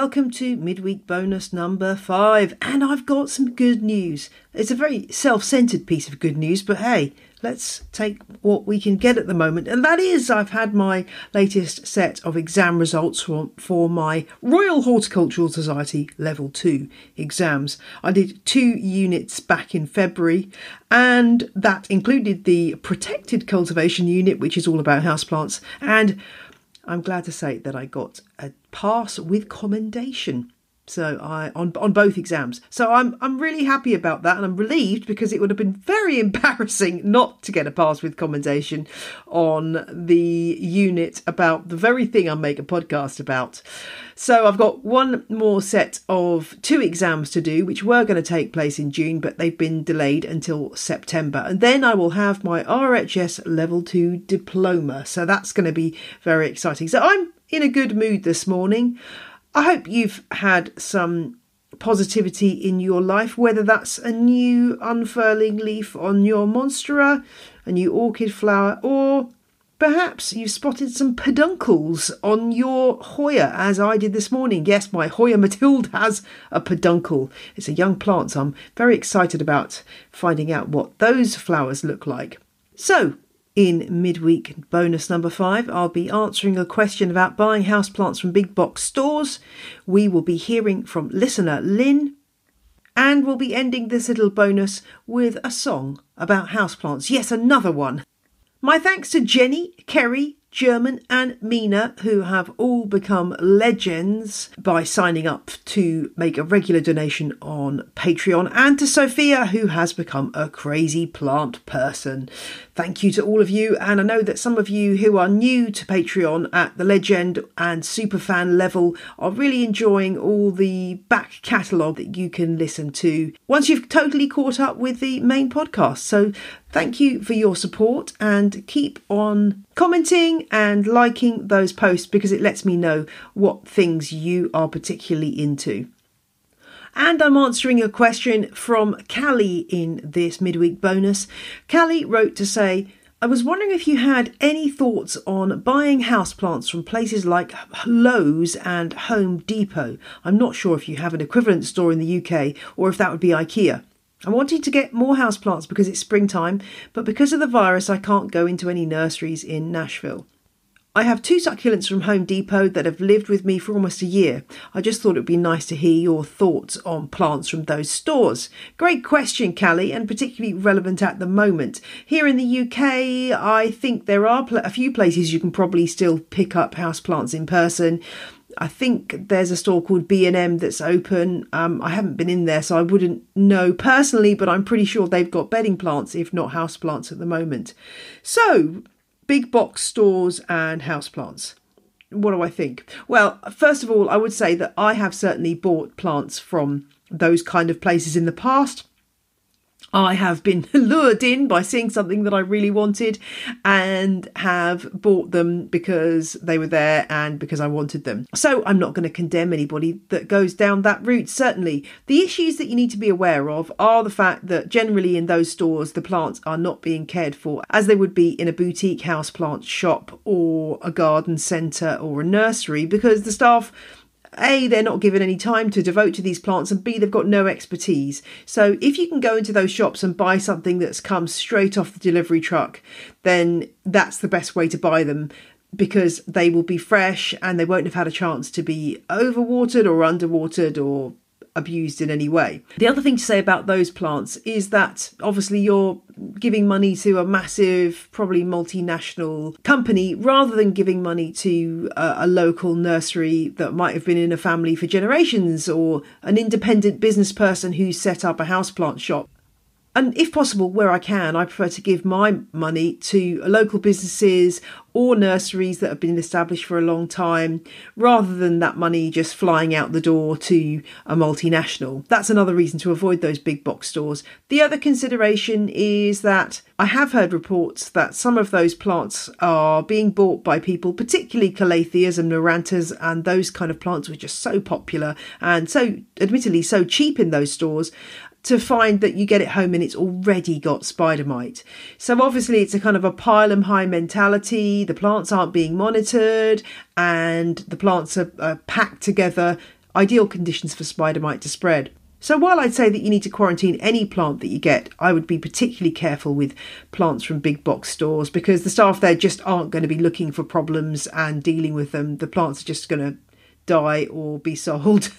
welcome to Midweek bonus number 5. And I've got some good news. It's a very self-centered piece of good news, but hey, let's take what we can get at the moment. And that is, I've had my latest set of exam results for my Royal Horticultural Society Level 2 exams. I did 2 units back in February, and that included the Protected Cultivation unit, which is all about houseplants. And I'm glad to say that I got a pass with commendation. So on both exams. So I'm really happy about that, and I'm relieved because it would have been very embarrassing not to get a pass with commendation on the unit about the very thing I make a podcast about. So I've got one more set of 2 exams to do, which were going to take place in June, but they've been delayed until September. And then I will have my RHS Level 2 diploma. So that's going to be very exciting. So I'm in a good mood this morning. I hope you've had some positivity in your life, whether that's a new unfurling leaf on your monstera, a new orchid flower, or perhaps you've spotted some peduncles on your Hoya, as I did this morning. Yes, my Hoya Matilde has a peduncle. It's a young plant, so I'm very excited about finding out what those flowers look like. So, in Midweek bonus number 5, I'll be answering a question about buying houseplants from big box stores. We will be hearing from listener Lynne, and we'll be ending this little bonus with a song about houseplants. Yes, another one. My thanks to Jenny, Kerry, German and Mina, who have all become legends by signing up to make a regular donation on Patreon, and to Sophia, who has become a crazy plant person. Thank you to all of you, and I know that some of you who are new to Patreon at the legend and superfan level are really enjoying all the back catalogue that you can listen to once you've totally caught up with the main podcast. So thank you for your support, and keep on commenting and liking those posts because it lets me know what things you are particularly into. And I'm answering a question from Callie in this midweek bonus. Callie wrote to say, I was wondering if you had any thoughts on buying houseplants from places like Lowe's and Home Depot. I'm not sure if you have an equivalent store in the UK or if that would be IKEA. I'm wanting to get more houseplants because it's springtime, but because of the virus I can't go into any nurseries in Nashville. I have 2 succulents from Home Depot that have lived with me for almost a year. I just thought it would be nice to hear your thoughts on plants from those stores. Great question, Callie, and particularly relevant at the moment. Here in the UK, I think there are a few places you can probably still pick up houseplants in person. I think there's a store called B&M that's open. I haven't been in there, so I wouldn't know personally, but I'm pretty sure they've got bedding plants, if not houseplants at the moment. So, big box stores and houseplants. What do I think? Well, first of all, I would say that I have certainly bought plants from those kind of places in the past. I have been lured in by seeing something that I really wanted and have bought them because they were there and because I wanted them. So I'm not going to condemn anybody that goes down that route, certainly. The issues that you need to be aware of are the fact that generally in those stores, the plants are not being cared for as they would be in a boutique houseplant shop or a garden centre or a nursery, because the staff, A, they're not given any time to devote to these plants, and B, they've got no expertise. So if you can go into those shops and buy something that's come straight off the delivery truck, then that's the best way to buy them, because they will be fresh and they won't have had a chance to be overwatered or underwatered or abused in any way. The other thing to say about those plants is that obviously you're giving money to a massive, probably multinational company rather than giving money to a local nursery that might have been in a family for generations, or an independent business person who set up a houseplant shop. And if possible, where I can, I prefer to give my money to local businesses or nurseries that have been established for a long time, rather than that money just flying out the door to a multinational. That's another reason to avoid those big box stores. The other consideration is that I have heard reports that some of those plants are being bought by people, particularly calatheas and marantas and those kind of plants, which are so popular and so admittedly so cheap in those stores, to find that you get it home and it's already got spider mite. So obviously it's a kind of a pile 'em high mentality. The plants aren't being monitored and the plants are packed together. ideal conditions for spider mite to spread. So while I'd say that you need to quarantine any plant that you get, I would be particularly careful with plants from big box stores, because the staff there just aren't going to be looking for problems and dealing with them. The plants are just going to die or be sold.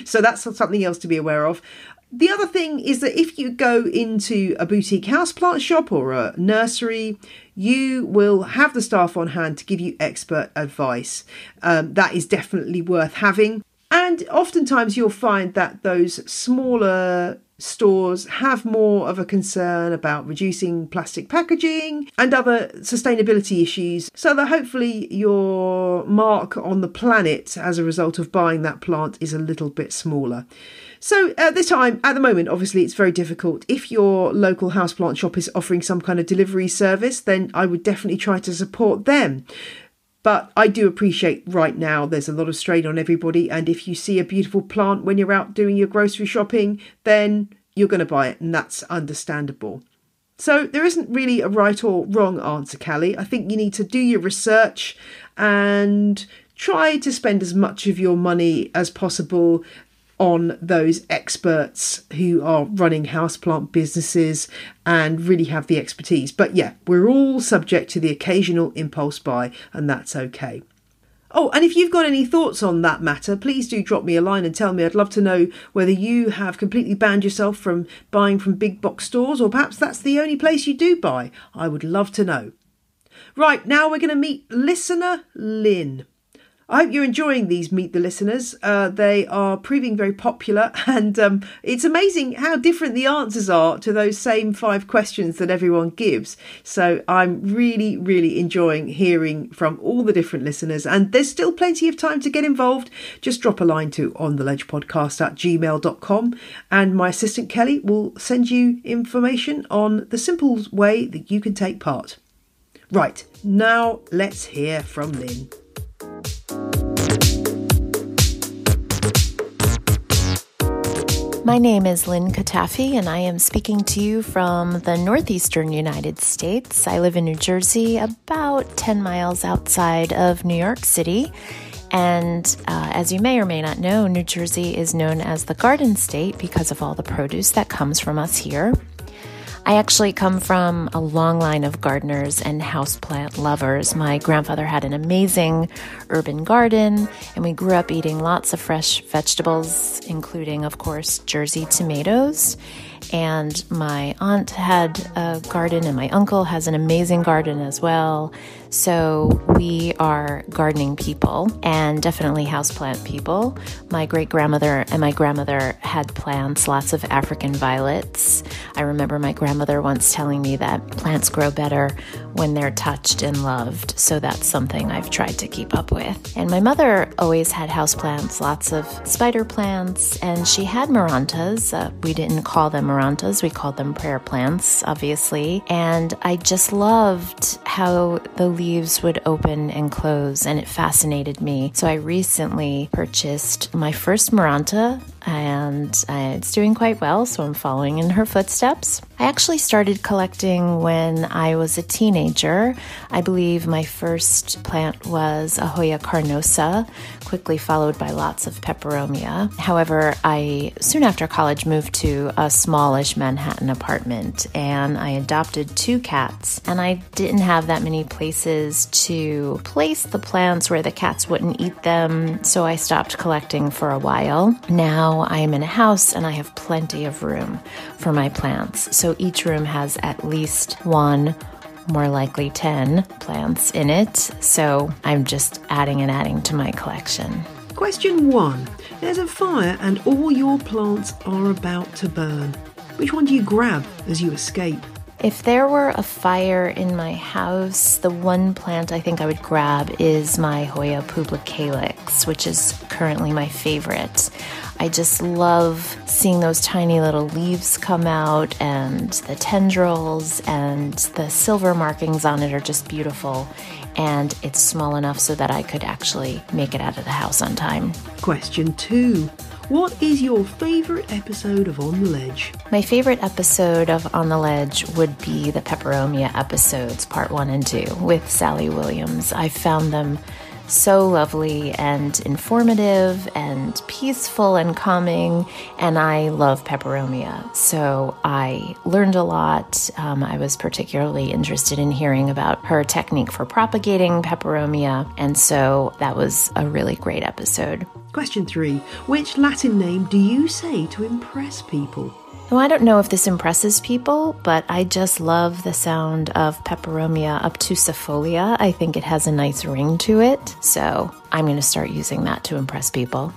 So that's something else to be aware of. The other thing is that if you go into a boutique houseplant shop or a nursery, you will have the staff on hand to give you expert advice. That is definitely worth having. And oftentimes you'll find that those smaller stores have more of a concern about reducing plastic packaging and other sustainability issues, so that hopefully your mark on the planet as a result of buying that plant is a little bit smaller. So at the moment, obviously it's very difficult. If your local houseplant shop is offering some kind of delivery service, then I would definitely try to support them. But I do appreciate right now there's a lot of strain on everybody. And if you see a beautiful plant when you're out doing your grocery shopping, then you're going to buy it. And that's understandable. So there isn't really a right or wrong answer, Callie. I think you need to do your research and try to spend as much of your money as possible on those experts who are running houseplant businesses and really have the expertise. But yeah, we're all subject to the occasional impulse buy, and that's okay. Oh, and if you've got any thoughts on that matter, please do drop me a line and tell me. I'd love to know whether you have completely banned yourself from buying from big box stores, or perhaps that's the only place you do buy. I would love to know. Right, now we're going to meet listener Lynne. I hope you're enjoying these Meet the Listeners. They are proving very popular, and it's amazing how different the answers are to those same 5 questions that everyone gives. So I'm really, really enjoying hearing from all the different listeners, and there's still plenty of time to get involved. Just drop a line to ontheledgepodcast@gmail.com, and my assistant Kelly will send you information on the simple way that you can take part. Right, now let's hear from Lynne. My name is Lynne Katafi, and I am speaking to you from the northeastern United States. I live in New Jersey, about 10 miles outside of New York City. And as you may or may not know, New Jersey is known as the Garden State because of all the produce that comes from us here. I actually come from a long line of gardeners and houseplant lovers. My grandfather had an amazing urban garden, and we grew up eating lots of fresh vegetables, including, of course, Jersey tomatoes. And my aunt had a garden, and my uncle has an amazing garden as well. So we are gardening people, and definitely houseplant people. My great-grandmother and my grandmother had plants, lots of African violets. I remember my grandmother once telling me that plants grow better when they're touched and loved. So that's something I've tried to keep up with. And my mother always had houseplants, lots of spider plants, and she had marantas. We didn't call them marantas, we called them prayer plants, obviously. And I just loved how the leaves would open and close, and it fascinated me. So I recently purchased my first maranta, and it's doing quite well, so I'm following in her footsteps. I actually started collecting when I was a teenager. I believe my first plant was a Hoya carnosa, quickly followed by lots of peperomia. However, I soon after college moved to a smallish Manhattan apartment, and I adopted 2 cats, and I didn't have that many places to place the plants where the cats wouldn't eat them, so I stopped collecting for a while. Now I am in a house, and I have plenty of room for my plants. So each room has at least 1, more likely 10 plants in it. So I'm just adding and adding to my collection. Question 1. There's a fire and all your plants are about to burn. Which one do you grab as you escape? If there were a fire in my house, the one plant I think I would grab is my Hoya publicalis, which is currently my favorite. I just love seeing those tiny little leaves come out, and the tendrils and the silver markings on it are just beautiful. And it's small enough so that I could actually make it out of the house on time. Question 2. What is your favourite episode of On the Ledge? My favorite episode of On the Ledge would be the peperomia episodes, part 1 and 2, with Sally Williams. I found them so lovely and informative and peaceful and calming, and I love peperomia. So I learned a lot. I was particularly interested in hearing about her technique for propagating peperomia, and so that was a really great episode. Question 3. Which Latin name do you say to impress people? Well, I don't know if this impresses people, but I just love the sound of Peperomia obtusifolia. I think it has a nice ring to it, so I'm going to start using that to impress people.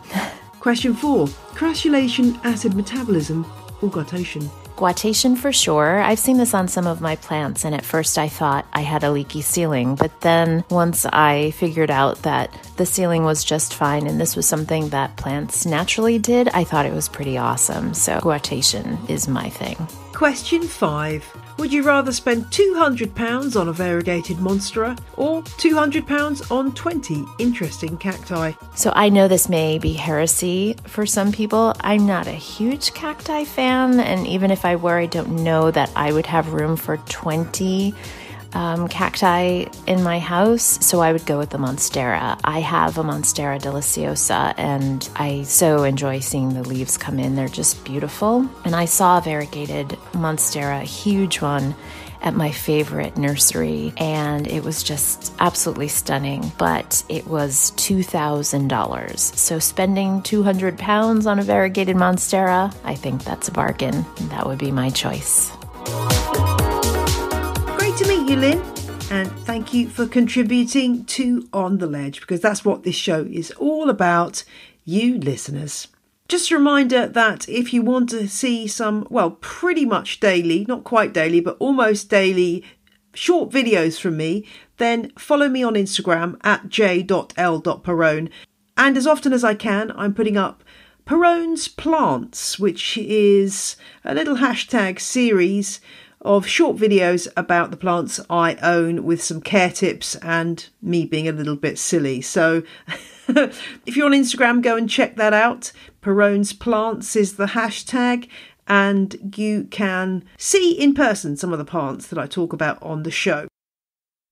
Question 4. Crassulation, acid metabolism, or guttation? Guatation for sure. I've seen this on some of my plants, and at first I thought I had a leaky ceiling, but then once I figured out that the ceiling was just fine and this was something that plants naturally did, I thought it was pretty awesome. So guatation is my thing. Question 5. Would you rather spend £200 on a variegated monstera or £200 on 20 interesting cacti? So I know this may be heresy for some people. I'm not a huge cacti fan, and even if I were, I don't know that I would have room for 20 cacti in my house, so I would go with the monstera. I have a monstera deliciosa, and I so enjoy seeing the leaves come in. They're just beautiful. And I saw a variegated monstera, a huge one, at my favorite nursery, and it was just absolutely stunning, but it was $2,000. So spending £200 on a variegated monstera, I think that's a bargain. That would be my choice. To meet you, Lynne, and thank you for contributing to On the Ledge, because that's what this show is all about, you listeners. Just a reminder that if you want to see some, well, pretty much daily, not quite daily, but almost daily short videos from me, then follow me on Instagram at j.l.perrone. And as often as I can, I'm putting up Perrone's Plants, which is a little hashtag series of short videos about the plants I own with some care tips and me being a little bit silly. So if you're on Instagram, go and check that out. Perrone's Plants is the hashtag, and you can see in person some of the plants that I talk about on the show.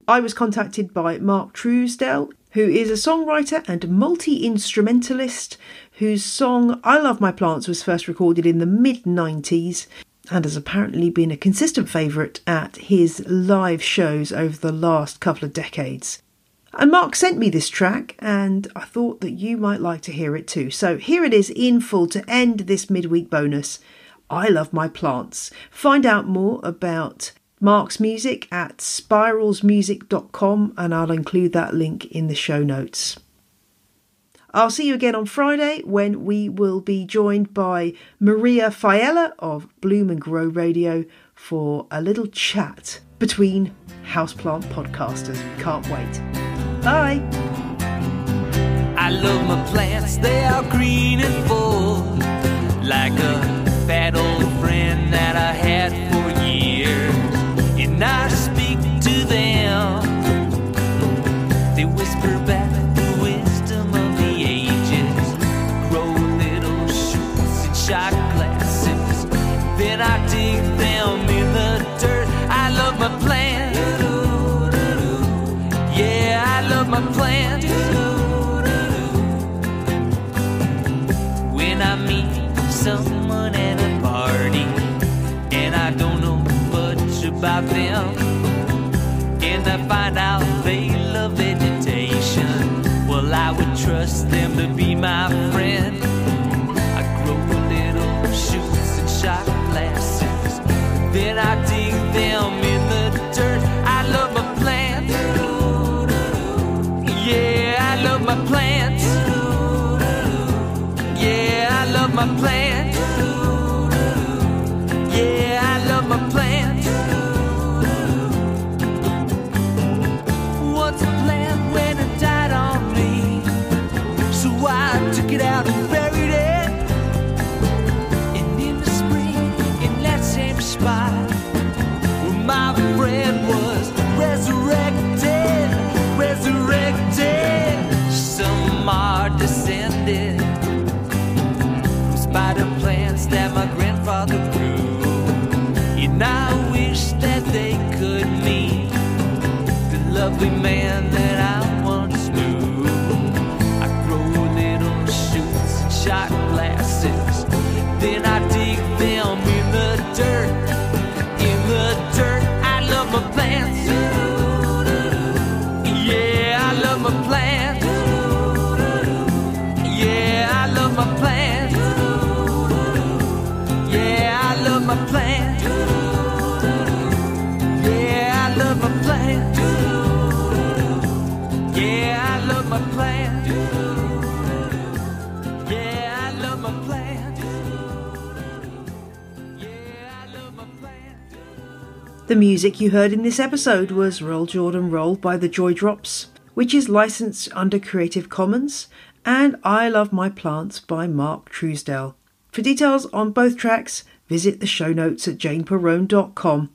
I was contacted by Mark Truesdell, who is a songwriter and multi-instrumentalist whose song I Love My Plants was first recorded in the mid-90s. And has apparently been a consistent favourite at his live shows over the last couple of decades. And Mark sent me this track, and I thought that you might like to hear it too. So here it is in full to end this midweek bonus, I Love My Plants. Find out more about Mark's music at spiralsmusic.com, and I'll include that link in the show notes. I'll see you again on Friday when we will be joined by Maria Fiella of Bloom and Grow Radio for a little chat between houseplant podcasters. Can't wait. Bye. I love my plants, they are green and full, like a fat old friend that I had for years. And I speak to them, they whisper back the wisdom of the ages, grow little shoots and shot glasses, then I dig them in the dirt. I love my plants, yeah, I love my plants. When I meet someone at a party and I don't know much about them, and I find out they love vegetation, well, I would trust them to be my friend. I grow little shoots and shot glasses, then I dig them in the dirt. I love my plants, yeah, I love my plants, yeah, I love my plants, yeah, I love my plants. Once a plant when it died on me, so I took it out and buried it. And in the spring, in that same spot where my friend was resurrected, some are descended from spider plants that my grandfather grew. And I wish that they could meet the lovely man that I once knew. glasses. Then I dig them in the dirt. In the dirt, I love my plants. Yeah, I love my plants. Yeah, I love my plants. Yeah, I love my plants. Yeah, I love my plants. Yeah, I love my plants. Yeah, I love my plants. Yeah, I love my plants. The music you heard in this episode was Roll Jordan Roll by the Joy Drops, which is licensed under Creative Commons, and I Love My Plants by Mark Truesdell. For details on both tracks, visit the show notes at janeperrone.com.